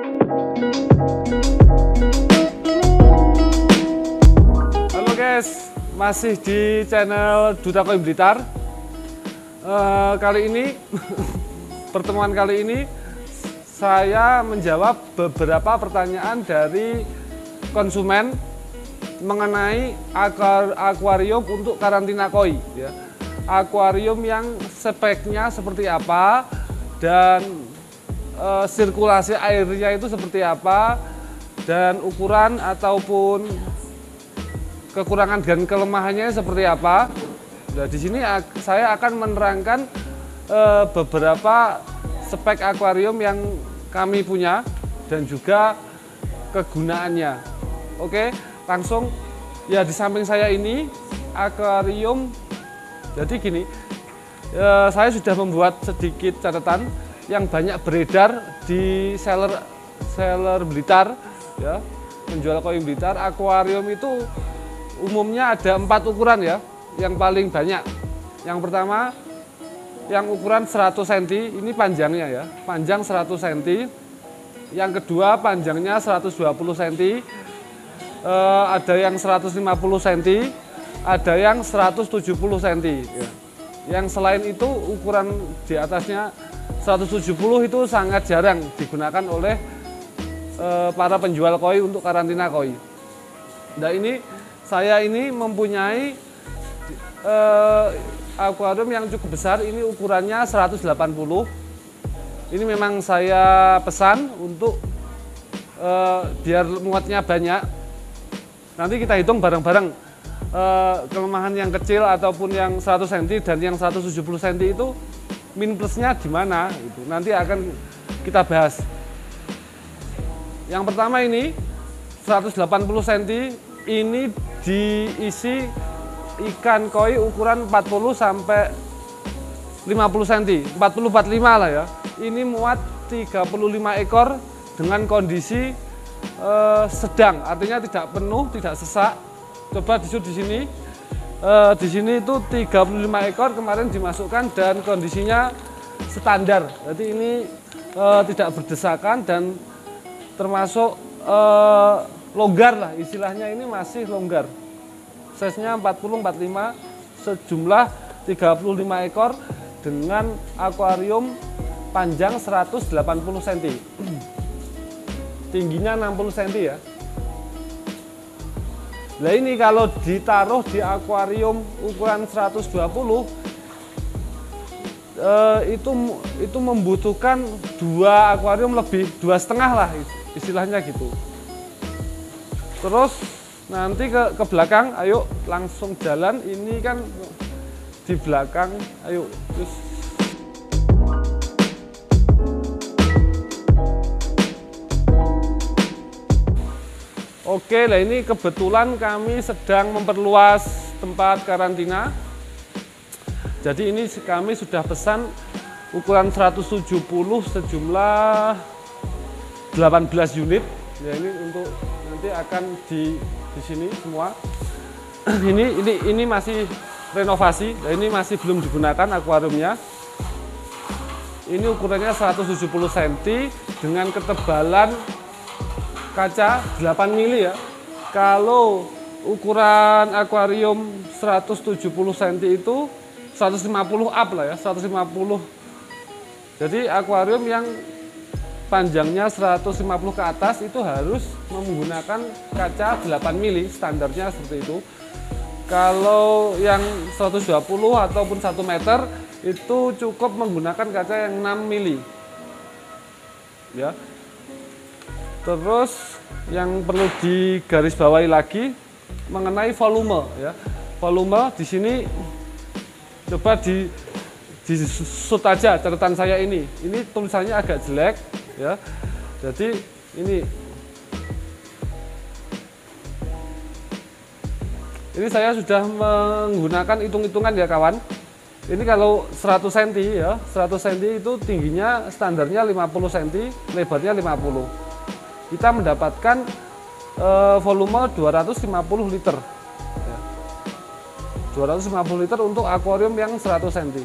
Halo guys, masih di channel Duta Koi Blitar. Kali ini, pertemuan kali ini saya menjawab beberapa pertanyaan dari konsumen mengenai akuarium untuk karantina koi. Ya. Akuarium yang speknya seperti apa dan sirkulasi airnya itu seperti apa dan ukuran ataupun kekurangan dan kelemahannya seperti apa. Nah, di sini saya akan menerangkan beberapa spek akuarium yang kami punya dan juga kegunaannya. Oke, langsung ya, di samping saya ini akuarium. Jadi gini, saya sudah membuat sedikit catatan yang banyak beredar di seller Blitar, ya, menjual koi Blitar. Akuarium itu umumnya ada 4 ukuran ya, yang paling banyak. Yang pertama, yang ukuran 100 cm, ini panjangnya ya, panjang 100 cm. Yang kedua, panjangnya 120 cm, ada yang 150 cm, ada yang 170 cm. Ya. Yang selain itu, ukuran di atasnya 170 itu sangat jarang digunakan oleh para penjual koi untuk karantina koi. Nah, ini saya ini mempunyai akuarium yang cukup besar, ini ukurannya 180. Ini memang saya pesan untuk biar muatnya banyak. Nanti kita hitung bareng-bareng kelemahan yang kecil ataupun yang 100 cm dan yang 170 cm itu min plusnya gimana, itu nanti akan kita bahas. Yang pertama ini 180 cm, ini diisi ikan koi ukuran 40 sampai 50 cm, 40-45 lah ya. Ini muat 35 ekor dengan kondisi sedang, artinya tidak penuh, tidak sesak. Coba di sini. Di sini itu 35 ekor kemarin dimasukkan dan kondisinya standar. Jadi ini tidak berdesakan dan termasuk longgar lah, istilahnya ini masih longgar. Size-nya 40-45, sejumlah 35 ekor dengan akuarium panjang 180 cm. Tingginya 60 cm ya. Nah, ini kalau ditaruh di akuarium ukuran 120 itu membutuhkan 2 akuarium lebih, 2,5 lah istilahnya gitu. Terus nanti ke belakang, ayo langsung jalan. Ini kan di belakang, ayo terus. Oke, nah ini kebetulan kami sedang memperluas tempat karantina. Jadi ini kami sudah pesan ukuran 170 sejumlah 18 unit. Ya, ini untuk nanti akan di sini semua. Ini masih renovasi, nah ini masih belum digunakan akuariumnya. Ini ukurannya 170 cm dengan ketebalan kaca 8 mili ya. Kalau ukuran akuarium 170 cm itu 150 up lah ya, 150. Jadi akuarium yang panjangnya 150 ke atas itu harus menggunakan kaca 8 mili, standarnya seperti itu. Kalau yang 120 ataupun 1 meter itu cukup menggunakan kaca yang 6 mili. Ya. Terus yang perlu digarisbawahi lagi mengenai volume ya. Volume di sini coba di shoot aja catatan saya ini. Ini tulisannya agak jelek ya. Jadi ini saya sudah menggunakan hitung-hitungan ya kawan. Ini kalau 100 cm ya, 100 cm itu tingginya standarnya 50 cm, lebarnya 50. Kita mendapatkan volume 250 liter. Ya. 250 liter untuk akuarium yang 100 cm.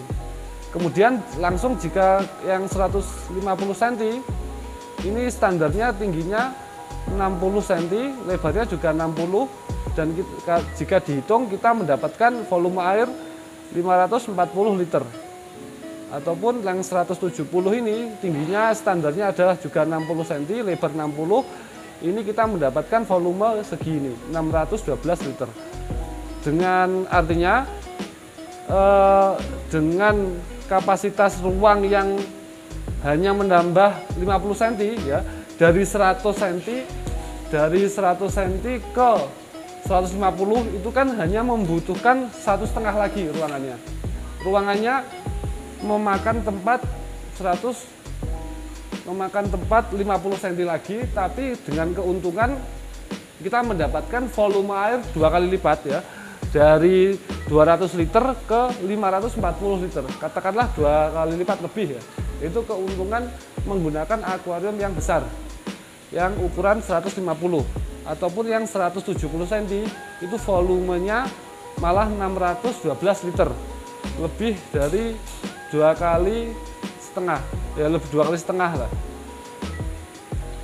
Kemudian langsung jika yang 150 cm ini standarnya tingginya 60 cm, lebarnya juga 60, dan jika dihitung kita mendapatkan volume air 540 liter. Ataupun yang 170 ini tingginya standarnya adalah juga 60 cm, lebar 60. Ini kita mendapatkan volume segini, 612 liter. Dengan artinya dengan kapasitas ruang yang hanya menambah 50 cm ya, dari 100 cm ke 150 itu kan hanya membutuhkan 1,5 lagi ruangannya. Ruangannya memakan tempat 50 cm lagi, tapi dengan keuntungan kita mendapatkan volume air 2 kali lipat ya, dari 200 liter ke 540 liter, katakanlah 2 kali lipat lebih ya. Itu keuntungan menggunakan akuarium yang besar, yang ukuran 150 ataupun yang 170 cm, itu volumenya malah 612 liter, lebih dari 2 kali setengah ya, lebih 2 kali setengah lah,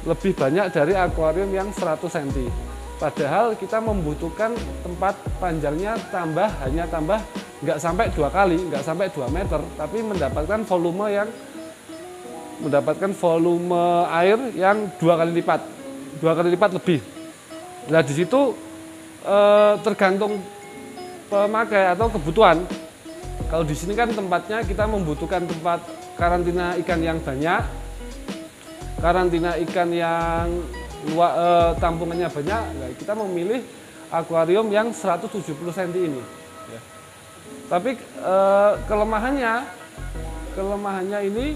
lebih banyak dari akuarium yang 100 cm. Padahal kita membutuhkan tempat panjangnya hanya tambah nggak sampai 2 kali, nggak sampai 2 meter, tapi mendapatkan volume air yang 2 kali lipat lebih. Nah, di situ tergantung pemakai atau kebutuhan. Kalau di sini kan tempatnya kita membutuhkan tempat karantina ikan yang banyak, karantina ikan yang tampungannya banyak. Nah, kita memilih akuarium yang 170 cm ini. Ya. Tapi kelemahannya ini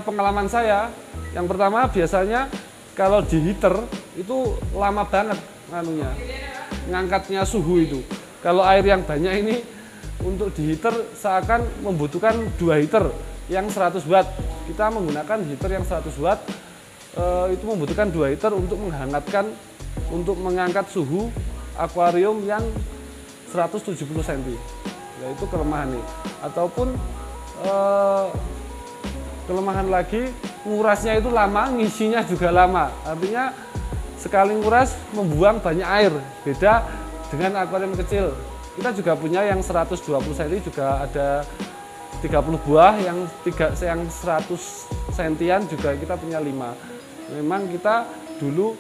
pengalaman saya. Yang pertama, biasanya kalau di heater itu lama banget ngangkatnya suhu itu. Kalau air yang banyak ini untuk di heater seakan membutuhkan 2 heater yang 100 watt. Kita menggunakan heater yang 100 watt, itu membutuhkan 2 heater untuk mengangkat suhu akuarium yang 170 cm. Nah, itu kelemahan nih. Ataupun kelemahan lagi, ngurasnya itu lama, ngisinya juga lama. Artinya sekali nguras membuang banyak air, beda dengan akuarium kecil. Kita juga punya yang 120 cm, juga ada 30 buah, yang 100 cm juga kita punya 5. Memang kita dulu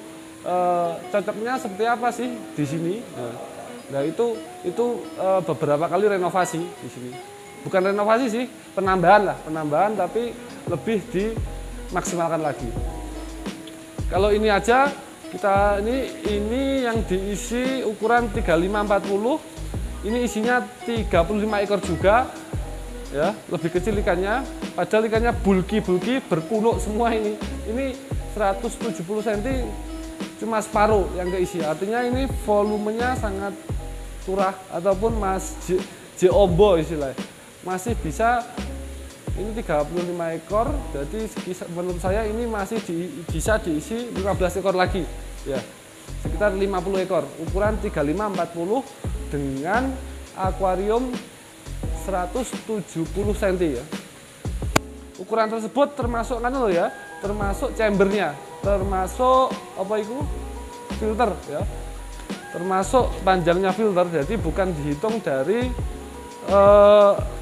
cocoknya seperti apa sih di sini? Nah, itu beberapa kali renovasi di sini. Bukan renovasi sih, penambahan tapi lebih dimaksimalkan lagi. Kalau ini aja kita ini yang diisi ukuran 35-40, ini isinya 35 ekor juga ya, lebih kecil ikannya, padahal ikannya bulky berpunuk semua ini 170 cm cuma separuh yang keisi. Artinya ini volumenya sangat curah, ataupun Ombo istilahnya, masih bisa. Ini 35 ekor, jadi menurut saya ini masih bisa diisi 15 ekor lagi ya, sekitar 50 ekor, ukuran 35-40 dengan akuarium 170 cm ya. Ukuran tersebut termasuk termasuk chambernya, termasuk filter ya, termasuk panjangnya filter. Jadi bukan dihitung dari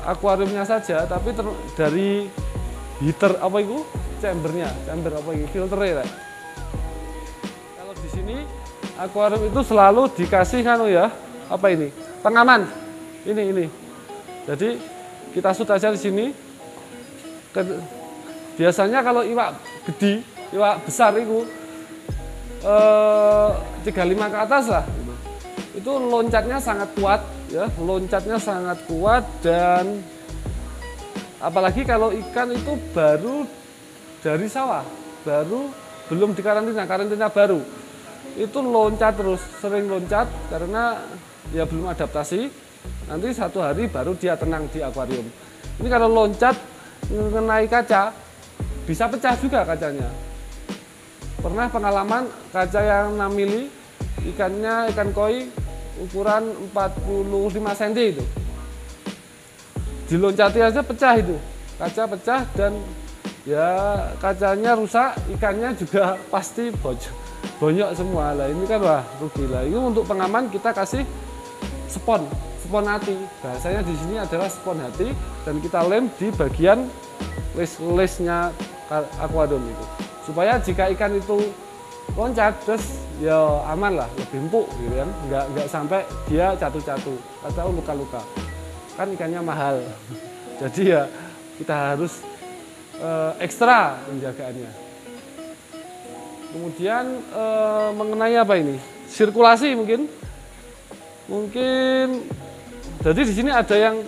akuariumnya saja, tapi dari heater chamber filternya ya. Kalau di sini akuarium itu selalu dikasih pengaman ini. Jadi kita shoot aja di sini. Biasanya kalau iwak gede, iwak besar itu 35 ke atas lah, itu loncatnya sangat kuat ya, dan apalagi kalau ikan itu baru dari sawah, belum dikarantina, karantina baru, itu sering loncat karena ya belum adaptasi. Nanti 1 hari baru dia tenang di akuarium. Ini kalau loncat mengenai kaca, bisa pecah juga kacanya. Pernah pengalaman kaca yang 6 mili, ikan koi ukuran 45 cm itu, diloncati aja pecah itu, kaca pecah, dan ya kacanya rusak, ikannya juga pasti bonyok semua lah. Ini kan wah rugi lah. Ini untuk pengaman kita kasih spon hati. Bahasanya di sini adalah spon hati dan kita lem di bagian les-lesnya akuarium itu. Supaya jika ikan itu loncat terus ya aman lah, lebih empuk gitu kan. Nggak sampai dia jatuh-jatuh atau luka-luka. Kan ikannya mahal. Jadi ya kita harus ekstra penjagaannya. Kemudian mengenai apa ini? Sirkulasi mungkin. Jadi di sini ada yang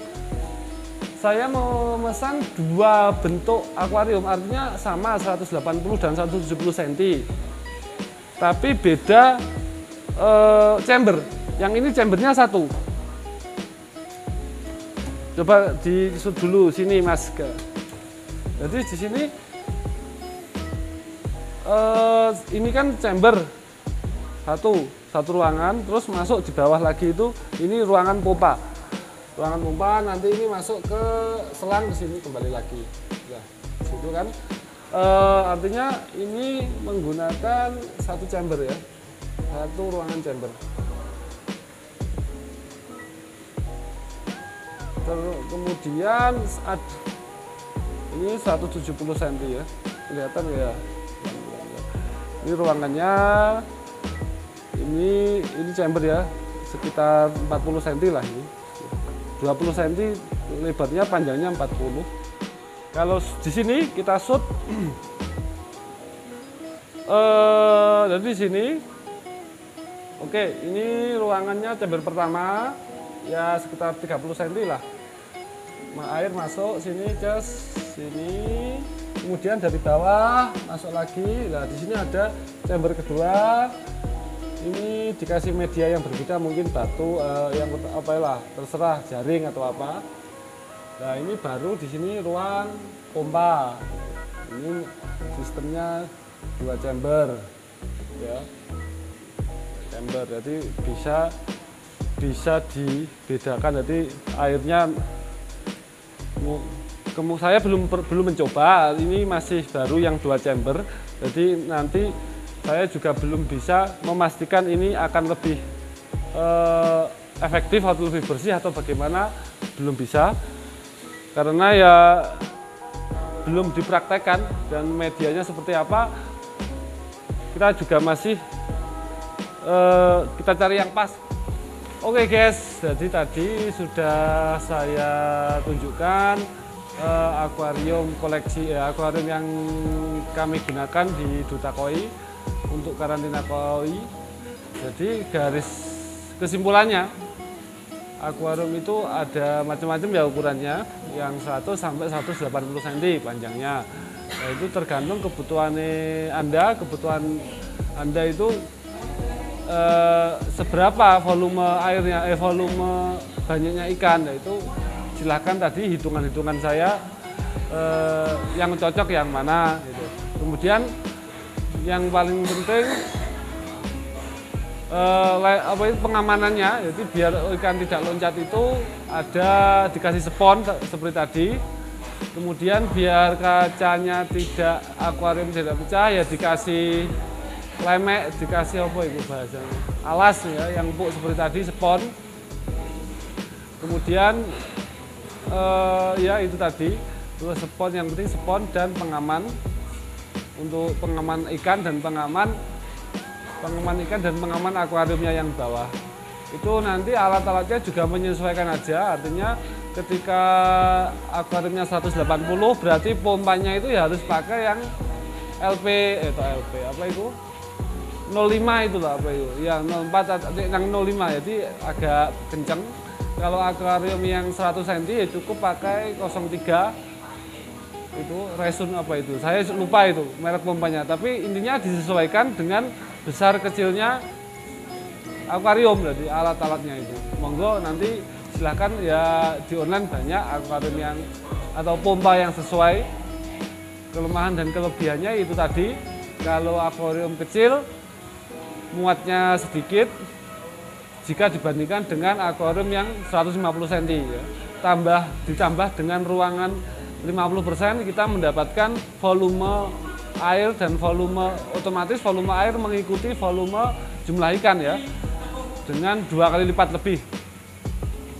saya memesan 2 bentuk akuarium, artinya sama 180 dan 170 cm. Tapi beda chamber. Yang ini chambernya 1. Coba di dulu sini Mas. Jadi di sini ini kan chamber satu ruangan, terus masuk di bawah lagi itu ini ruangan pompa. Ruangan pompa nanti ini masuk ke selang di sini kembali lagi. Ya, situ kan. Artinya ini menggunakan 1 chamber ya, 1 ruangan chamber. Kemudian ini 170 cm ya, kelihatan ya. Ini ruangannya, ini chamber ya, sekitar 40 cm lah ini. 20 cm lebarnya, panjangnya 40. Kalau di sini kita shoot, dari di sini, oke, ini ruangannya chamber pertama, ya sekitar 30 cm lah. Air masuk sini, sini, kemudian dari bawah masuk lagi. Nah di sini ada chamber kedua. Ini dikasih media yang berbeda, mungkin batu, yang apa lah, terserah jaring atau apa. Nah ini baru di sini ruang pompa. Ini sistemnya 2 chamber, ya. Chamber, jadi bisa dibedakan. Jadi airnya, saya belum mencoba, ini masih baru yang 2 chamber. Jadi nanti saya juga belum bisa memastikan ini akan lebih efektif atau lebih bersih atau bagaimana, belum bisa. Karena ya belum dipraktekkan dan medianya seperti apa, kita juga masih kita cari yang pas. Oke guys, jadi tadi sudah saya tunjukkan akuarium koleksi akuarium yang kami gunakan di Duta Koi untuk karantina koi. Jadi garis kesimpulannya, akuarium itu ada macam-macam ya ukurannya, yang 100 sampai 180 cm panjangnya. Nah, itu tergantung kebutuhan Anda itu seberapa volume airnya, volume banyaknya ikan. Nah, itu silahkan tadi hitungan-hitungan saya yang cocok yang mana gitu. Kemudian yang paling penting pengamanannya, jadi biar ikan tidak loncat itu ada dikasih spon seperti tadi. Kemudian biar kacanya akuarium tidak pecah, ya dikasih lemek, dikasih apa itu bahasanya, alas ya, yang empuk seperti tadi, spon. Kemudian ya itu tadi, terus spon, yang penting spon dan pengaman untuk pengaman ikan dan pengaman akuariumnya yang bawah. Itu nanti alat-alatnya juga menyesuaikan aja, artinya ketika akuariumnya 180 berarti pompanya itu ya harus pakai yang LP apa itu 05 itu lah, apa itu yang 04 yang 05, jadi agak kenceng. Kalau akuarium yang 100 cm ya cukup pakai 03 itu, resun apa itu, saya lupa itu merek pompanya, tapi intinya disesuaikan dengan besar kecilnya akuarium. Jadi alat-alatnya itu monggo nanti silahkan ya, di online banyak akuarium yang atau pompa yang sesuai kelemahan dan kelebihannya. Itu tadi, kalau akuarium kecil muatnya sedikit jika dibandingkan dengan akuarium yang 150 cm ya. Ditambah dengan ruangan 50% kita mendapatkan volume air dan volume otomatis volume air mengikuti volume jumlah ikan ya, dengan 2 kali lipat lebih.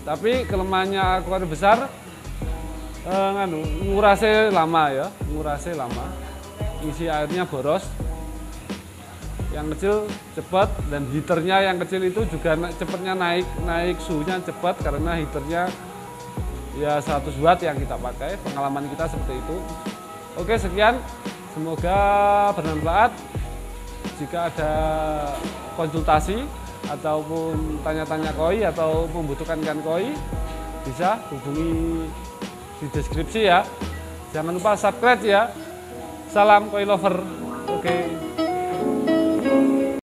Tapi kelemahannya akuarium besar ngurasnya lama ya, isi airnya boros. Yang kecil cepat, dan heaternya yang kecil itu juga cepatnya naik suhunya cepat karena heaternya ya 100 watt yang kita pakai. Pengalaman kita seperti itu. Oke, sekian, semoga bermanfaat. Jika ada konsultasi ataupun tanya-tanya koi atau membutuhkan ikan koi, bisa hubungi di deskripsi ya. Jangan lupa subscribe ya. Salam koi lover. Oke.